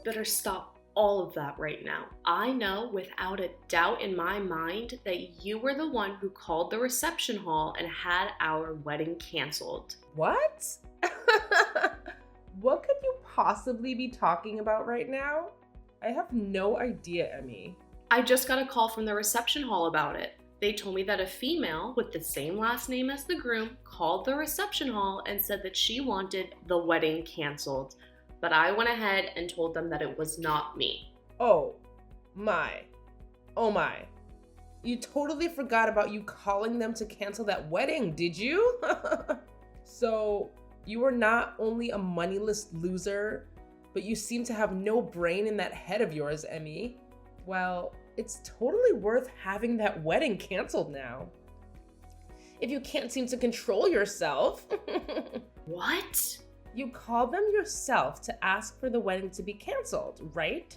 Better stop all of that right now. I know without a doubt in my mind that you were the one who called the reception hall and had our wedding canceled. What? What could you possibly be talking about right now? I have no idea, Emmy. I just got a call from the reception hall about it. They told me that a female with the same last name as the groom called the reception hall and said that she wanted the wedding canceled. But I went ahead and told them that it was not me. Oh my. Oh my. You totally forgot about you calling them to cancel that wedding, did you? So, you were not only a moneyless loser, but you seem to have no brain in that head of yours, Emmy. Well, it's totally worth having that wedding canceled now. If you can't seem to control yourself. What? You called them yourself to ask for the wedding to be canceled, right?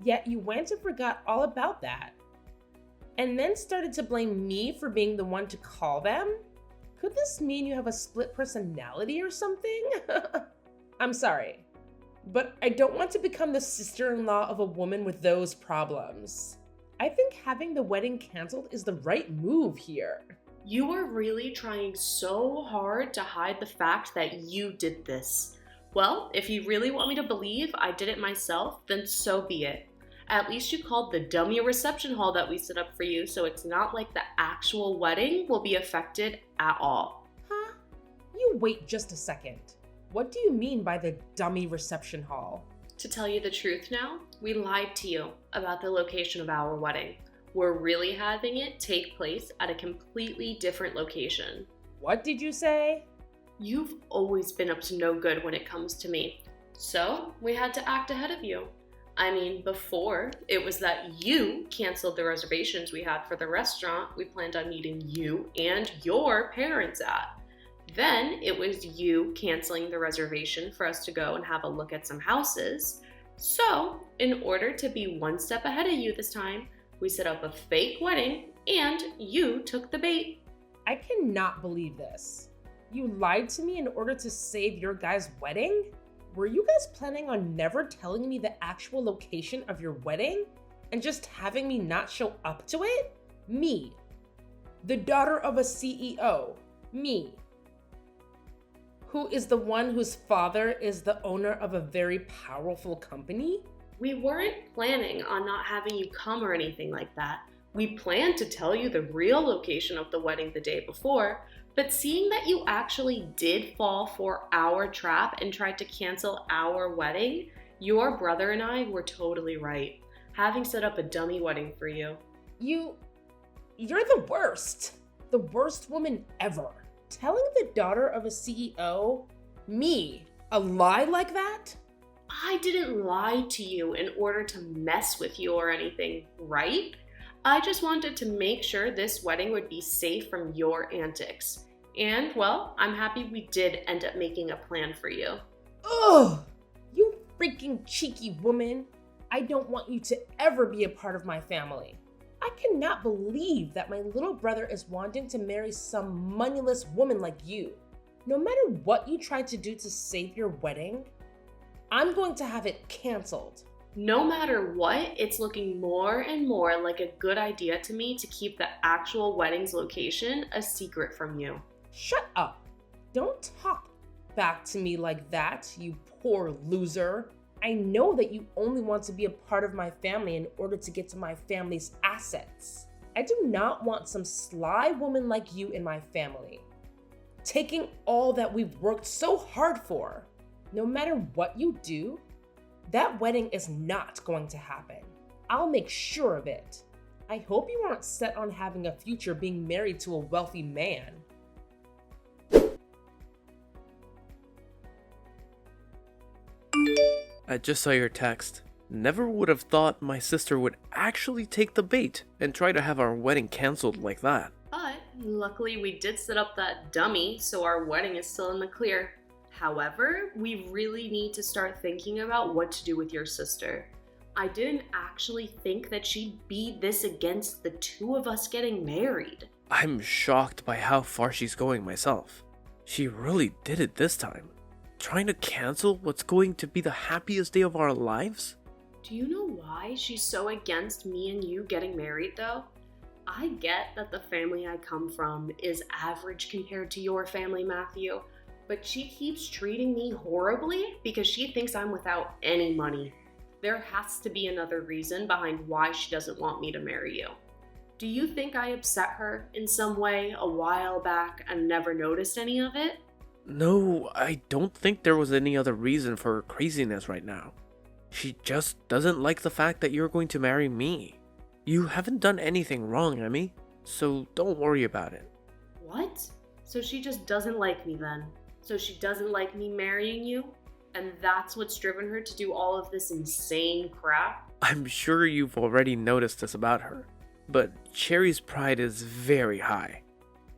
Yet you went and forgot all about that. And then started to blame me for being the one to call them? Could this mean you have a split personality or something? I'm sorry, but I don't want to become the sister-in-law of a woman with those problems. I think having the wedding canceled is the right move here. You are really trying so hard to hide the fact that you did this. Well, if you really want me to believe I did it myself, then so be it. At least you called the dummy reception hall that we set up for you, so it's not like the actual wedding will be affected at all. Huh? You wait just a second. What do you mean by the dummy reception hall? To tell you the truth now, we lied to you about the location of our wedding. We're really having it take place at a completely different location. What did you say? You've always been up to no good when it comes to me, so we had to act ahead of you. I mean, before, it was that you canceled the reservations we had for the restaurant we planned on meeting you and your parents at. Then it was you canceling the reservation for us to go and have a look at some houses. So, in order to be one step ahead of you this time, we set up a fake wedding and you took the bait. I cannot believe this. You lied to me in order to save your guys' wedding? Were you guys planning on never telling me the actual location of your wedding and just having me not show up to it? Me, the daughter of a CEO, me, who is the one whose father is the owner of a very powerful company? We weren't planning on not having you come or anything like that. We planned to tell you the real location of the wedding the day before, but seeing that you actually did fall for our trap and tried to cancel our wedding, your brother and I were totally right, having set up a dummy wedding for you. You're the worst woman ever. Telling the daughter of a CEO, me, a lie like that? I didn't lie to you in order to mess with you or anything, right? I just wanted to make sure this wedding would be safe from your antics. And, well, I'm happy we did end up making a plan for you. Ugh! You freaking cheeky woman. I don't want you to ever be a part of my family. I cannot believe that my little brother is wanting to marry some moneyless woman like you. No matter what you tried to do to save your wedding, I'm going to have it canceled. No matter what, it's looking more and more like a good idea to me to keep the actual wedding's location a secret from you. Shut up. Don't talk back to me like that, you poor loser. I know that you only want to be a part of my family in order to get to my family's assets. I do not want some sly woman like you in my family, taking all that we've worked so hard for. No matter what you do, that wedding is not going to happen. I'll make sure of it. I hope you aren't set on having a future being married to a wealthy man. I just saw your text. Never would have thought my sister would actually take the bait and try to have our wedding canceled like that. But luckily we did set up that dummy, so our wedding is still in the clear. However, we really need to start thinking about what to do with your sister. I didn't actually think that she'd be this against the two of us getting married. I'm shocked by how far she's going myself. She really did it this time. Trying to cancel what's going to be the happiest day of our lives? Do you know why she's so against me and you getting married though? I get that the family I come from is average compared to your family, Matthew, but she keeps treating me horribly because she thinks I'm without any money. There has to be another reason behind why she doesn't want me to marry you. Do you think I upset her in some way a while back and never noticed any of it? No, I don't think there was any other reason for her craziness right now. She just doesn't like the fact that you're going to marry me. You haven't done anything wrong, Emmy, so don't worry about it. What? So she just doesn't like me then? So she doesn't like me marrying you? And that's what's driven her to do all of this insane crap? I'm sure you've already noticed this about her, but Cherry's pride is very high.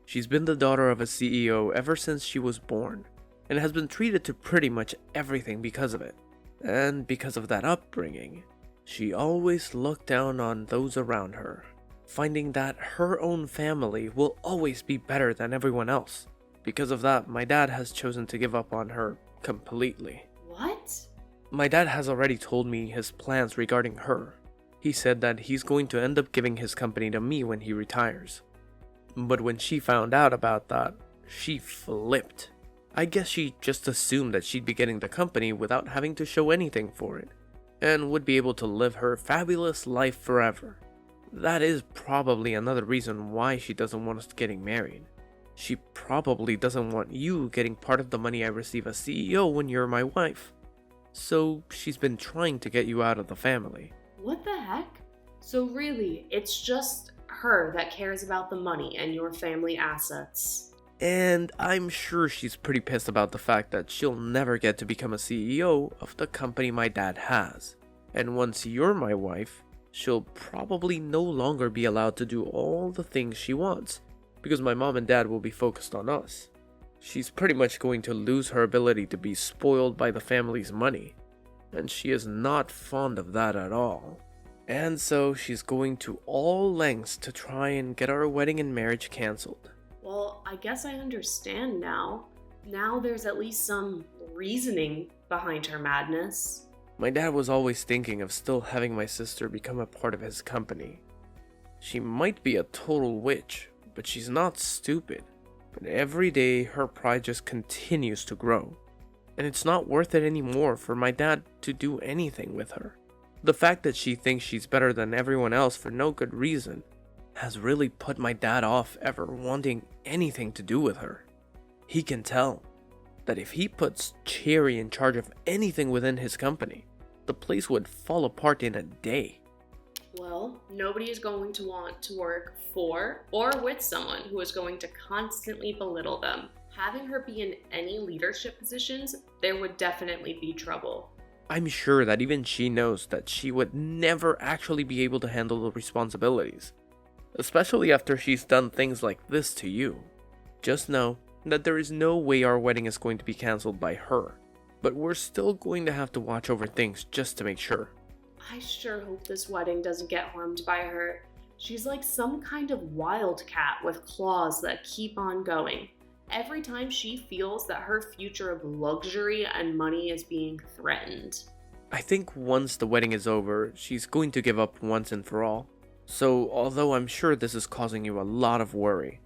She's been the daughter of a CEO ever since she was born, and has been treated to pretty much everything because of it. And because of that upbringing, she always looked down on those around her, finding that her own family will always be better than everyone else. Because of that, my dad has chosen to give up on her completely. What? My dad has already told me his plans regarding her. He said that he's going to end up giving his company to me when he retires. But when she found out about that, she flipped. I guess she just assumed that she'd be getting the company without having to show anything for it, and would be able to live her fabulous life forever. That is probably another reason why she doesn't want us getting married. She probably doesn't want you getting part of the money I receive as CEO when you're my wife. So she's been trying to get you out of the family. What the heck? So really, it's just her that cares about the money and your family assets. And I'm sure she's pretty pissed about the fact that she'll never get to become a CEO of the company my dad has. And once you're my wife, she'll probably no longer be allowed to do all the things she wants, because my mom and dad will be focused on us. She's pretty much going to lose her ability to be spoiled by the family's money, and she is not fond of that at all. And so she's going to all lengths to try and get our wedding and marriage cancelled. Well, I guess I understand now. Now there's at least some reasoning behind her madness. My dad was always thinking of still having my sister become a part of his company. She might be a total witch, but she's not stupid. But every day her pride just continues to grow. And it's not worth it anymore for my dad to do anything with her. The fact that she thinks she's better than everyone else for no good reason has really put my dad off ever wanting anything to do with her. He can tell that if he puts Cherry in charge of anything within his company, the place would fall apart in a day. Well, nobody is going to want to work for or with someone who is going to constantly belittle them. Having her be in any leadership positions, there would definitely be trouble. I'm sure that even she knows that she would never actually be able to handle the responsibilities, especially after she's done things like this to you. Just know that there is no way our wedding is going to be cancelled by her, but we're still going to have to watch over things just to make sure. I sure hope this wedding doesn't get harmed by her. She's like some kind of wildcat with claws that keep on going. Every time she feels that her future of luxury and money is being threatened. I think once the wedding is over, she's going to give up once and for all. So, although I'm sure this is causing you a lot of worry,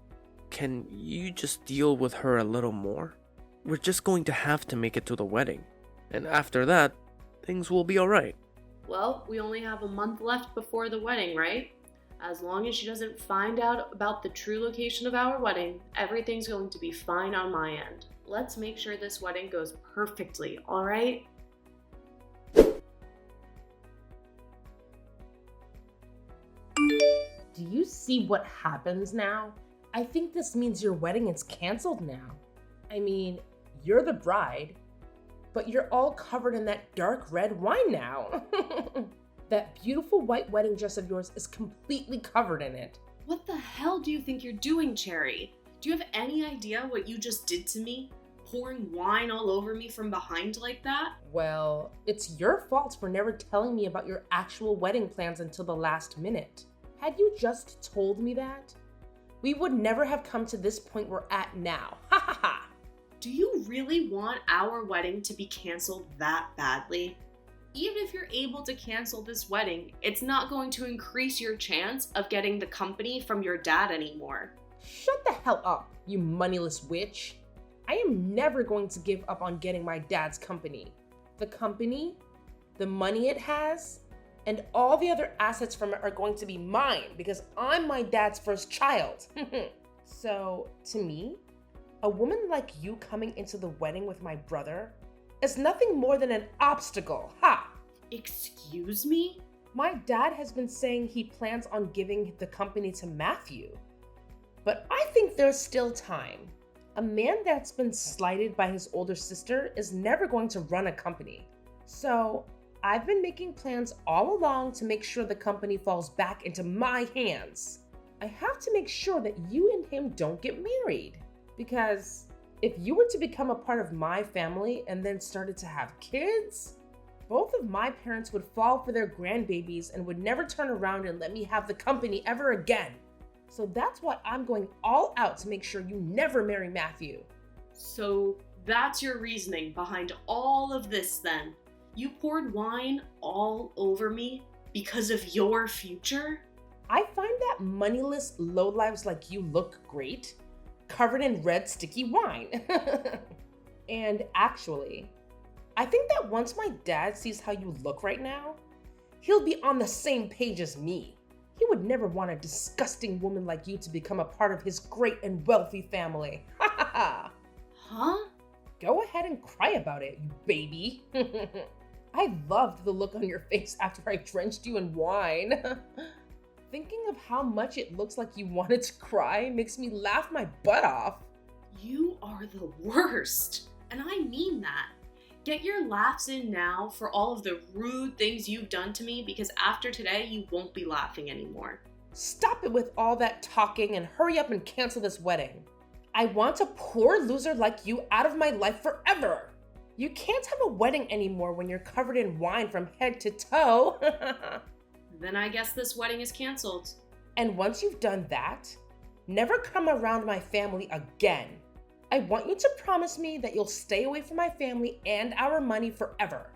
can you just deal with her a little more? We're just going to have to make it to the wedding, and after that, things will be alright. Well, we only have a month left before the wedding, right? As long as she doesn't find out about the true location of our wedding, everything's going to be fine on my end. Let's make sure this wedding goes perfectly, alright? Do you see what happens now? I think this means your wedding is canceled now. I mean, you're the bride, but you're all covered in that dark red wine now. That beautiful white wedding dress of yours is completely covered in it. What the hell do you think you're doing, Cherry? Do you have any idea what you just did to me? Pouring wine all over me from behind like that? Well, it's your fault for never telling me about your actual wedding plans until the last minute. Had you just told me that, we would never have come to this point we're at now. Ha ha ha! Do you really want our wedding to be canceled that badly? Even if you're able to cancel this wedding, it's not going to increase your chance of getting the company from your dad anymore. Shut the hell up, you moneyless witch. I am never going to give up on getting my dad's company. The company, the money it has, and all the other assets from it are going to be mine because I'm my dad's first child. So, to me, a woman like you coming into the wedding with my brother is nothing more than an obstacle. Ha! Excuse me? My dad has been saying he plans on giving the company to Matthew. But I think there's still time. A man that's been slighted by his older sister is never going to run a company. So, I've been making plans all along to make sure the company falls back into my hands. I have to make sure that you and him don't get married. Because if you were to become a part of my family and then started to have kids, both of my parents would fall for their grandbabies and would never turn around and let me have the company ever again. So that's why I'm going all out to make sure you never marry Matthew. So that's your reasoning behind all of this then? You poured wine all over me because of your future? I find that moneyless lowlives like you look great, covered in red sticky wine. And actually, I think that once my dad sees how you look right now, he'll be on the same page as me. He would never want a disgusting woman like you to become a part of his great and wealthy family. Ha ha ha! Huh? Go ahead and cry about it, you baby. I loved the look on your face after I drenched you in wine. Thinking of how much it looks like you wanted to cry makes me laugh my butt off. You are the worst, and I mean that. Get your laughs in now for all of the rude things you've done to me, because after today, you won't be laughing anymore. Stop it with all that talking and hurry up and cancel this wedding. I want a poor loser like you out of my life forever. You can't have a wedding anymore when you're covered in wine from head to toe. Then I guess this wedding is canceled. And once you've done that, never come around my family again. I want you to promise me that you'll stay away from my family and our money forever.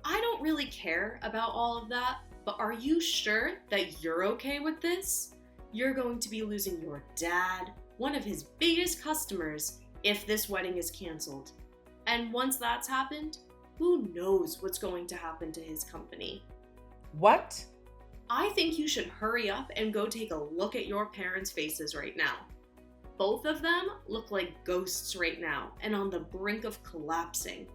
I don't really care about all of that, but are you sure that you're okay with this? You're going to be losing your dad, one of his biggest customers, if this wedding is canceled. And once that's happened, who knows what's going to happen to his company? What? I think you should hurry up and go take a look at your parents' faces right now. Both of them look like ghosts right now and on the brink of collapsing.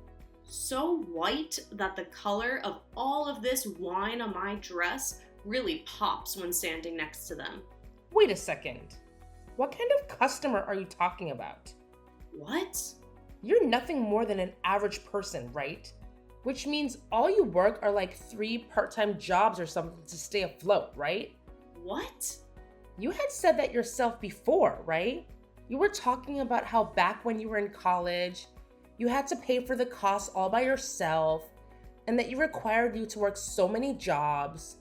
So white that the color of all of this wine on my dress really pops when standing next to them. Wait a second. What kind of customer are you talking about? What? You're nothing more than an average person, right? Which means all you work are like 3 part-time jobs or something to stay afloat, right? What? You had said that yourself before, right? You were talking about how back when you were in college, you had to pay for the costs all by yourself, and that you required you to work so many jobs.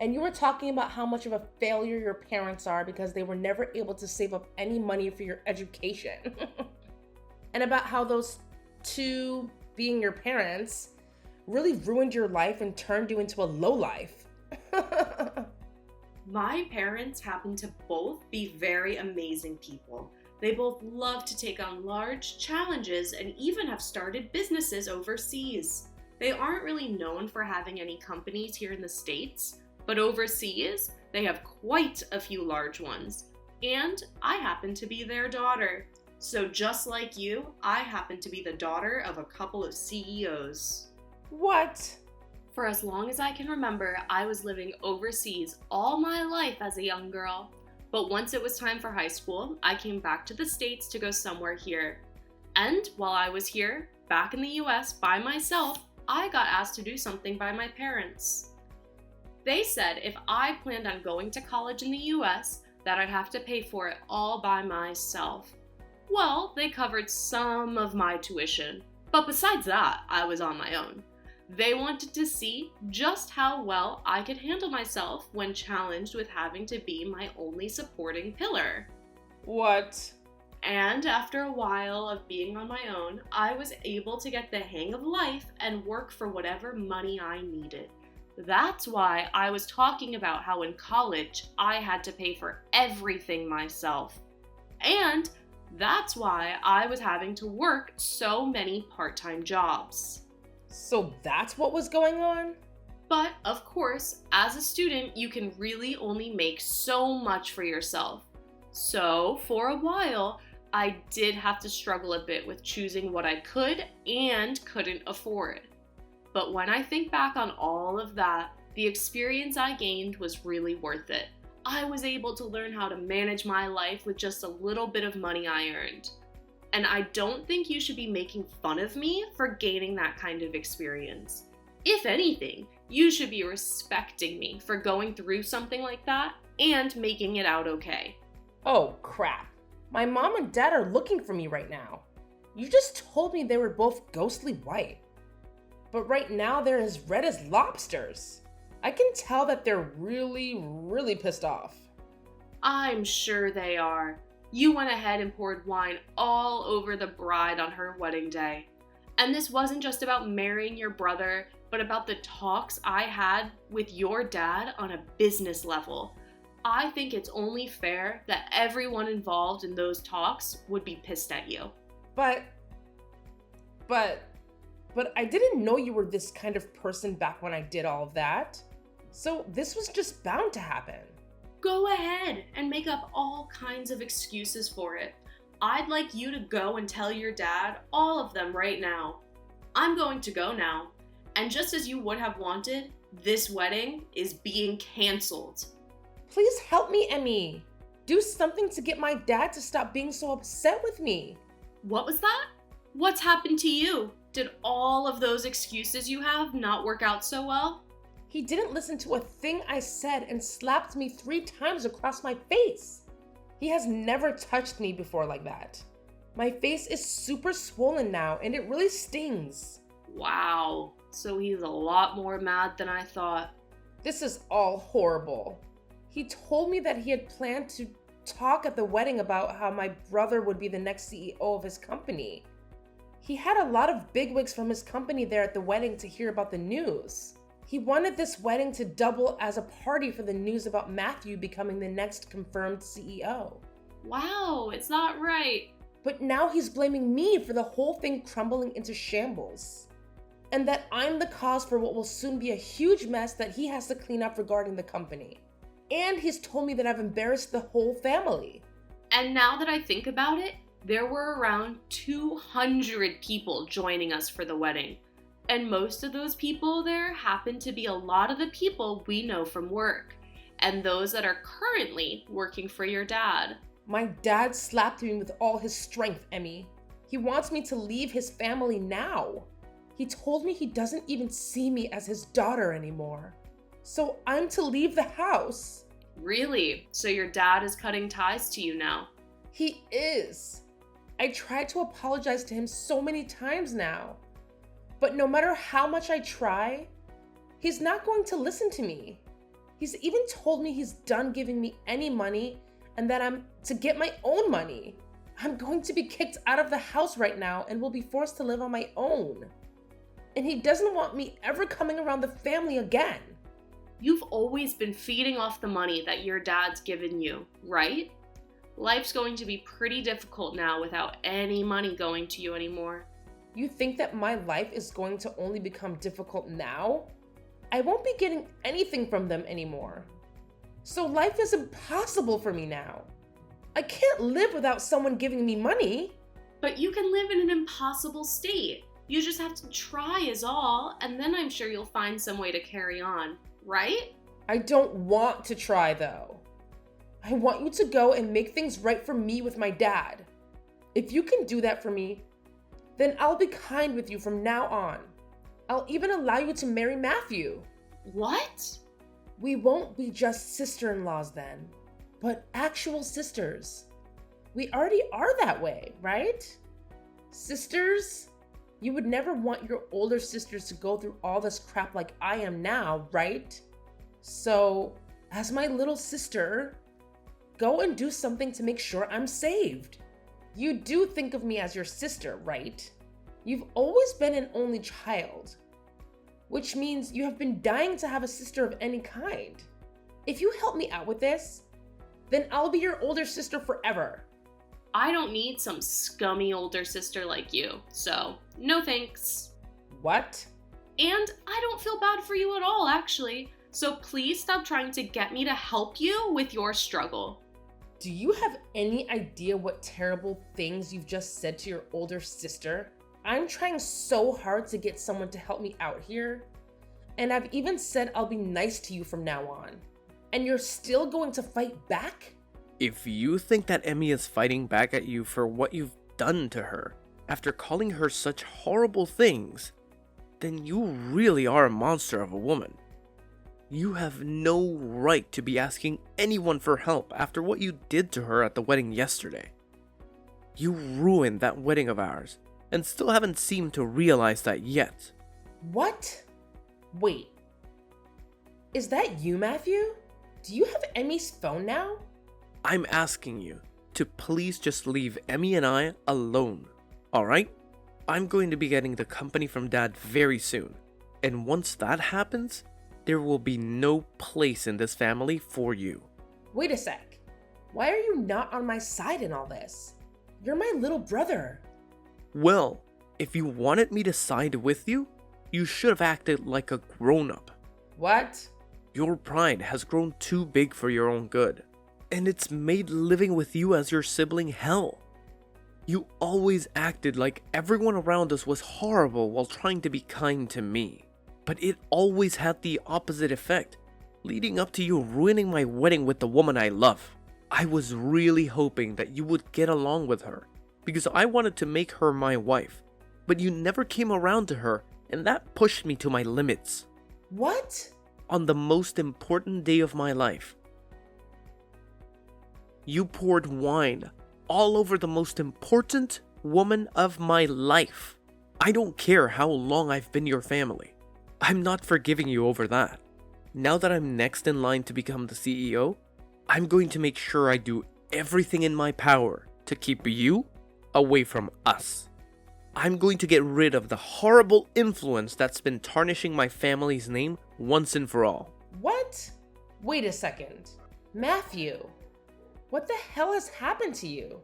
And you were talking about how much of a failure your parents are because they were never able to save up any money for your education. And about how those two, being your parents, really ruined your life and turned you into a lowlife. My parents happen to both be very amazing people. They both love to take on large challenges and even have started businesses overseas. They aren't really known for having any companies here in the States, but overseas, they have quite a few large ones. And I happen to be their daughter. So just like you, I happen to be the daughter of a couple of CEOs. What? For as long as I can remember, I was living overseas all my life as a young girl. But once it was time for high school, I came back to the States to go somewhere here. And while I was here, back in the US by myself, I got asked to do something by my parents. They said if I planned on going to college in the US, that I'd have to pay for it all by myself. Well, they covered some of my tuition, but besides that, I was on my own. They wanted to see just how well I could handle myself when challenged with having to be my only supporting pillar. What? And after a while of being on my own, I was able to get the hang of life and work for whatever money I needed. That's why I was talking about how in college I had to pay for everything myself. And that's why I was having to work so many part-time jobs. So that's what was going on? But of course, as a student, you can really only make so much for yourself. So for a while, I did have to struggle a bit with choosing what I could and couldn't afford. But when I think back on all of that, the experience I gained was really worth it. I was able to learn how to manage my life with just a little bit of money I earned. And I don't think you should be making fun of me for gaining that kind of experience. If anything, you should be respecting me for going through something like that and making it out okay. Oh, crap. My mom and dad are looking for me right now. You just told me they were both ghostly white. But right now they're as red as lobsters. I can tell that they're really pissed off. I'm sure they are. You went ahead and poured wine all over the bride on her wedding day. And this wasn't just about marrying your brother, but about the talks I had with your dad on a business level. I think it's only fair that everyone involved in those talks would be pissed at you. But I didn't know you were this kind of person back when I did all of that. So this was just bound to happen. Go ahead and make up all kinds of excuses for it. I'd like you to go and tell your dad all of them right now. I'm going to go now. And just as you would have wanted, this wedding is being canceled. Please help me, Emmy. Do something to get my dad to stop being so upset with me. What was that? What's happened to you? Did all of those excuses you have not work out so well? He didn't listen to a thing I said and slapped me 3 times across my face. He has never touched me before like that. My face is super swollen now and it really stings. Wow, so he's a lot more mad than I thought. This is all horrible. He told me that he had planned to talk at the wedding about how my brother would be the next CEO of his company. He had a lot of bigwigs from his company there at the wedding to hear about the news. He wanted this wedding to double as a party for the news about Matthew becoming the next confirmed CEO. Wow, it's not right. But now he's blaming me for the whole thing crumbling into shambles. And that I'm the cause for what will soon be a huge mess that he has to clean up regarding the company. And he's told me that I've embarrassed the whole family. And now that I think about it, there were around 200 people joining us for the wedding. And most of those people there happen to be a lot of the people we know from work, and those that are currently working for your dad. My dad slapped me with all his strength, Emmy. He wants me to leave his family now. He told me he doesn't even see me as his daughter anymore. So I'm to leave the house. Really? So your dad is cutting ties to you now? He is. I tried to apologize to him so many times now. But no matter how much I try, he's not going to listen to me. He's even told me he's done giving me any money and that I'm to get my own money. I'm going to be kicked out of the house right now and will be forced to live on my own. And he doesn't want me ever coming around the family again. You've always been feeding off the money that your dad's given you, right? Life's going to be pretty difficult now without any money going to you anymore. You think that my life is going to only become difficult now? I won't be getting anything from them anymore. So life is impossible for me now. I can't live without someone giving me money. But you can live in an impossible state. You just have to try is all, and then I'm sure you'll find some way to carry on, right? I don't want to try though. I want you to go and make things right for me with my dad. If you can do that for me, then I'll be kind with you from now on. I'll even allow you to marry Matthew. What? We won't be just sister-in-laws then, but actual sisters. We already are that way, right? Sisters? You would never want your older sisters to go through all this crap like I am now, right? So, as my little sister, go and do something to make sure I'm saved. You do think of me as your sister, right? You've always been an only child, which means you have been dying to have a sister of any kind. If you help me out with this, then I'll be your older sister forever. I don't need some scummy older sister like you, so no thanks. What? And I don't feel bad for you at all, actually. So please stop trying to get me to help you with your struggle. Do you have any idea what terrible things you've just said to your older sister? I'm trying so hard to get someone to help me out here. And I've even said I'll be nice to you from now on. And you're still going to fight back? If you think that Emmy is fighting back at you for what you've done to her, after calling her such horrible things, then you really are a monster of a woman. You have no right to be asking anyone for help after what you did to her at the wedding yesterday. You ruined that wedding of ours, and still haven't seemed to realize that yet. What? Wait. Is that you, Matthew? Do you have Emmy's phone now? I'm asking you to please just leave Emmy and I alone, alright? I'm going to be getting the company from Dad very soon, and once that happens, there will be no place in this family for you. Wait a sec. Why are you not on my side in all this? You're my little brother. Well, if you wanted me to side with you, you should have acted like a grown-up. What? Your pride has grown too big for your own good, and it's made living with you as your sibling hell. You always acted like everyone around us was horrible while trying to be kind to me, but it always had the opposite effect, leading up to you ruining my wedding with the woman I love. I was really hoping that you would get along with her, because I wanted to make her my wife, but you never came around to her, and that pushed me to my limits. What? On the most important day of my life, you poured wine all over the most important woman of my life. I don't care how long I've been your family. I'm not forgiving you over that. Now that I'm next in line to become the CEO, I'm going to make sure I do everything in my power to keep you away from us. I'm going to get rid of the horrible influence that's been tarnishing my family's name once and for all. What? Wait a second. Matthew, what the hell has happened to you?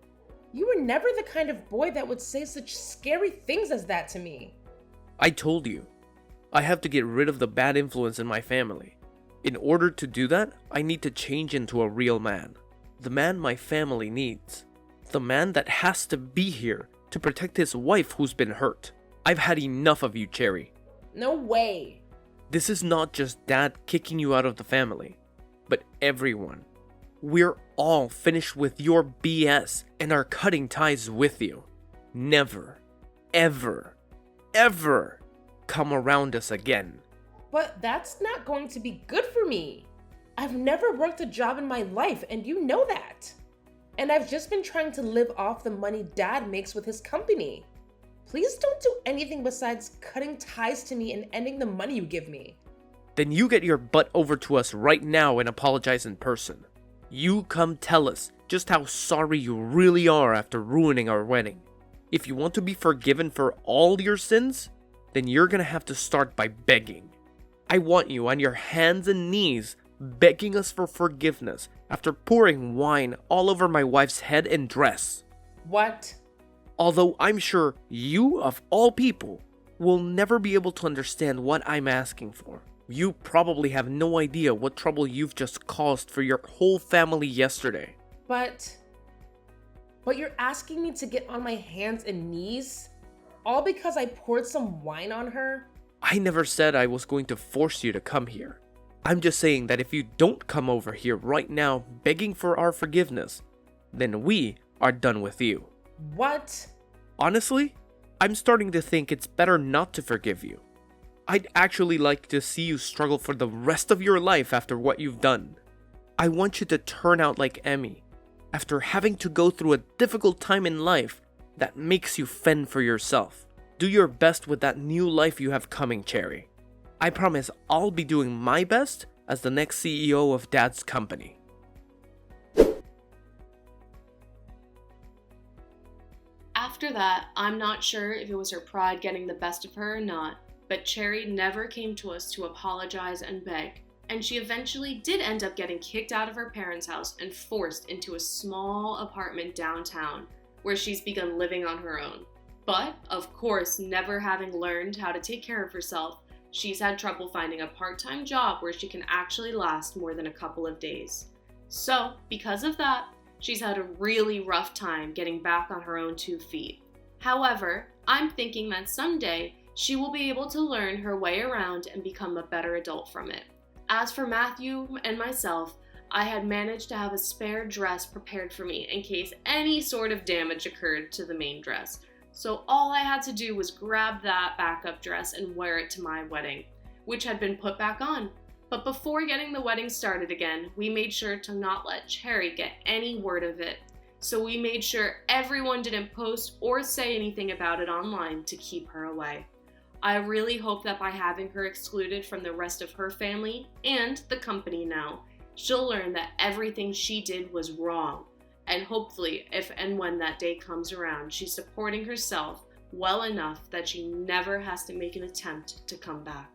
You were never the kind of boy that would say such scary things as that to me. I told you, I have to get rid of the bad influence in my family. In order to do that, I need to change into a real man. The man my family needs. The man that has to be here to protect his wife who's been hurt. I've had enough of you, Cherry. No way. This is not just Dad kicking you out of the family, but everyone. We're all finished with your BS and are cutting ties with you. Never, ever, ever come around us again. But that's not going to be good for me. I've never worked a job in my life, and you know that. And I've just been trying to live off the money Dad makes with his company. Please don't do anything besides cutting ties to me and ending the money you give me. Then you get your butt over to us right now and apologize in person. You come tell us just how sorry you really are after ruining our wedding. If you want to be forgiven for all your sins, then you're gonna have to start by begging. I want you on your hands and knees begging us for forgiveness after pouring wine all over my wife's head and dress. What? Although I'm sure you, of all people, will never be able to understand what I'm asking for. You probably have no idea what trouble you've just caused for your whole family yesterday. But you're asking me to get on my hands and knees? All because I poured some wine on her? I never said I was going to force you to come here. I'm just saying that if you don't come over here right now begging for our forgiveness, then we are done with you. What? Honestly, I'm starting to think it's better not to forgive you. I'd actually like to see you struggle for the rest of your life after what you've done. I want you to turn out like Emmy, after having to go through a difficult time in life that makes you fend for yourself. Do your best with that new life you have coming, Cherry. I promise I'll be doing my best as the next CEO of Dad's company. After that, I'm not sure if it was her pride getting the best of her or not, but Cherry never came to us to apologize and beg, and she eventually did end up getting kicked out of her parents' house and forced into a small apartment downtown, where she's begun living on her own. But, of course, never having learned how to take care of herself, she's had trouble finding a part-time job where she can actually last more than a couple of days. So, because of that, she's had a really rough time getting back on her own 2 feet. However, I'm thinking that someday she will be able to learn her way around and become a better adult from it. As for Matthew and myself, I had managed to have a spare dress prepared for me in case any sort of damage occurred to the main dress. So all I had to do was grab that backup dress and wear it to my wedding, which had been put back on. But before getting the wedding started again, we made sure to not let Cherry get any word of it. So we made sure everyone didn't post or say anything about it online to keep her away. I really hope that by having her excluded from the rest of her family and the company now, she'll learn that everything she did was wrong. And hopefully, if and when that day comes around, she's supporting herself well enough that she never has to make an attempt to come back.